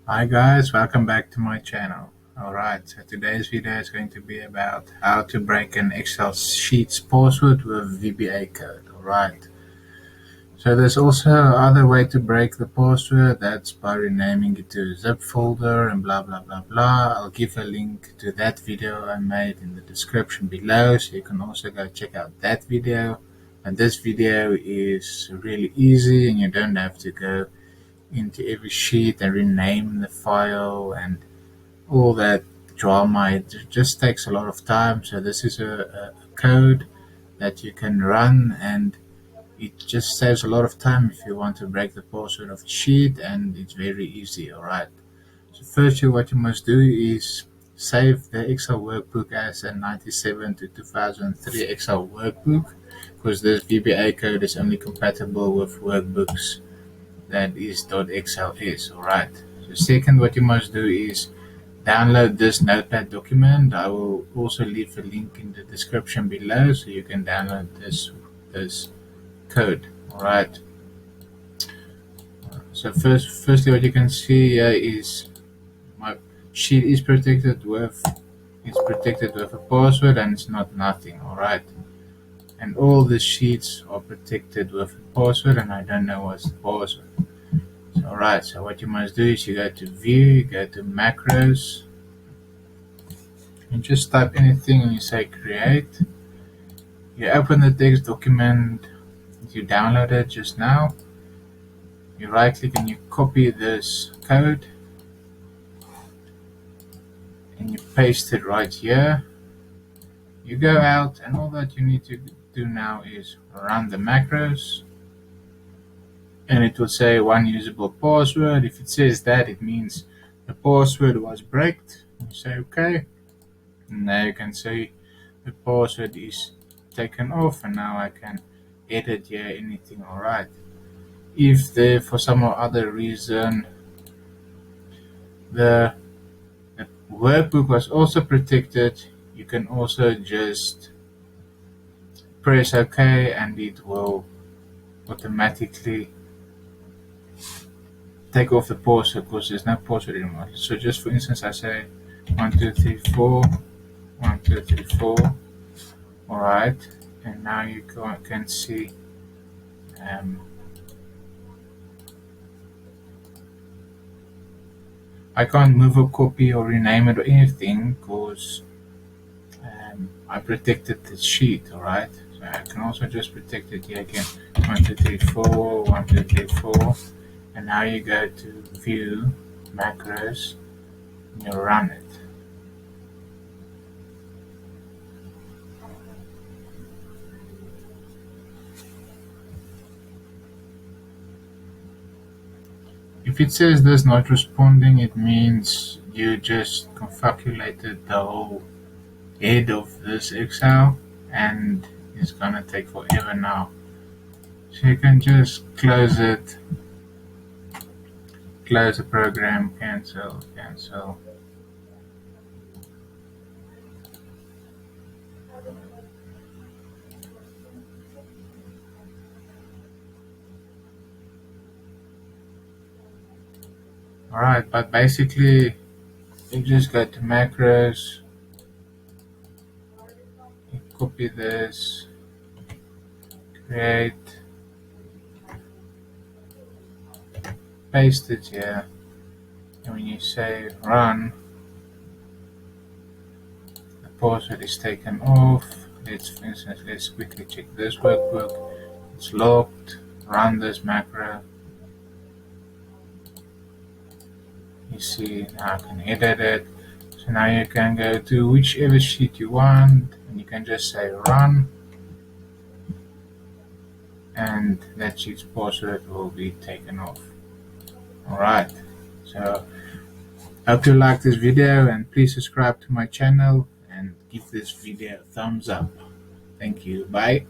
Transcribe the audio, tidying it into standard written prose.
Hi guys, welcome back to my channel. Alright, so today's video is going to be about how to break an Excel sheet's password with VBA code. Alright, so there's also other way to break the password, that's by renaming it to a zip folder and blah blah blah blah. I'll give a link to that video I made in the description below, so you can also go check out that video. And this video is really easy and you don't have to go into every sheet and rename the file and all that drama. It just takes a lot of time. So this is a code that you can run, and it just saves a lot of time if you want to break the password of a sheet, and it's very easy. All right. So firstly, what you must do is save the Excel workbook as a 97 to 2003 Excel workbook, because this VBA code is only compatible with workbooks that is .xls. Alright, so second, what you must do is download this notepad document. I will also leave a link in the description below so you can download this code. Alright, so firstly what you can see here is my sheet is protected with a password, and it's not nothing. Alright, and all the sheets are protected with a password, and I don't know what's the password. Alright, so what you must do is you go to view, you go to macros, and just type anything and you say create. You open the text document you downloaded just now, you right click and you copy this code and you paste it right here. You go out, and all that you need to do now is run the macros, and it will say one usable password. If it says that, it means the password was breaked. You say okay, and now you can see the password is taken off, and now I can edit here anything. Alright, if there for some or other reason the workbook was also protected, you can also just press OK and it will automatically take off the password because there's no password anymore. So just for instance, I say 1234 1234. Alright, and now you can see I can't move a copy or rename it or anything because I protected the sheet. Alright, so I can also just protect it here again, 1234 1234, and now you go to view macros and you run it. If it says this not responding, it means you just confabulated the whole head of this Excel and it's gonna take forever now. So you can just close it, close the program, cancel. Alright, but basically you just go to macros, you copy this, create, paste it here, and when you say run, the password is taken off. For instance, let's quickly check this workbook. It's locked. Run this macro. You see, now I can edit it. So now you can go to whichever sheet you want, and you can just say run, and that sheet's password will be taken off. Alright, so hope you like this video, and please subscribe to my channel and give this video a thumbs up. Thank you. Bye.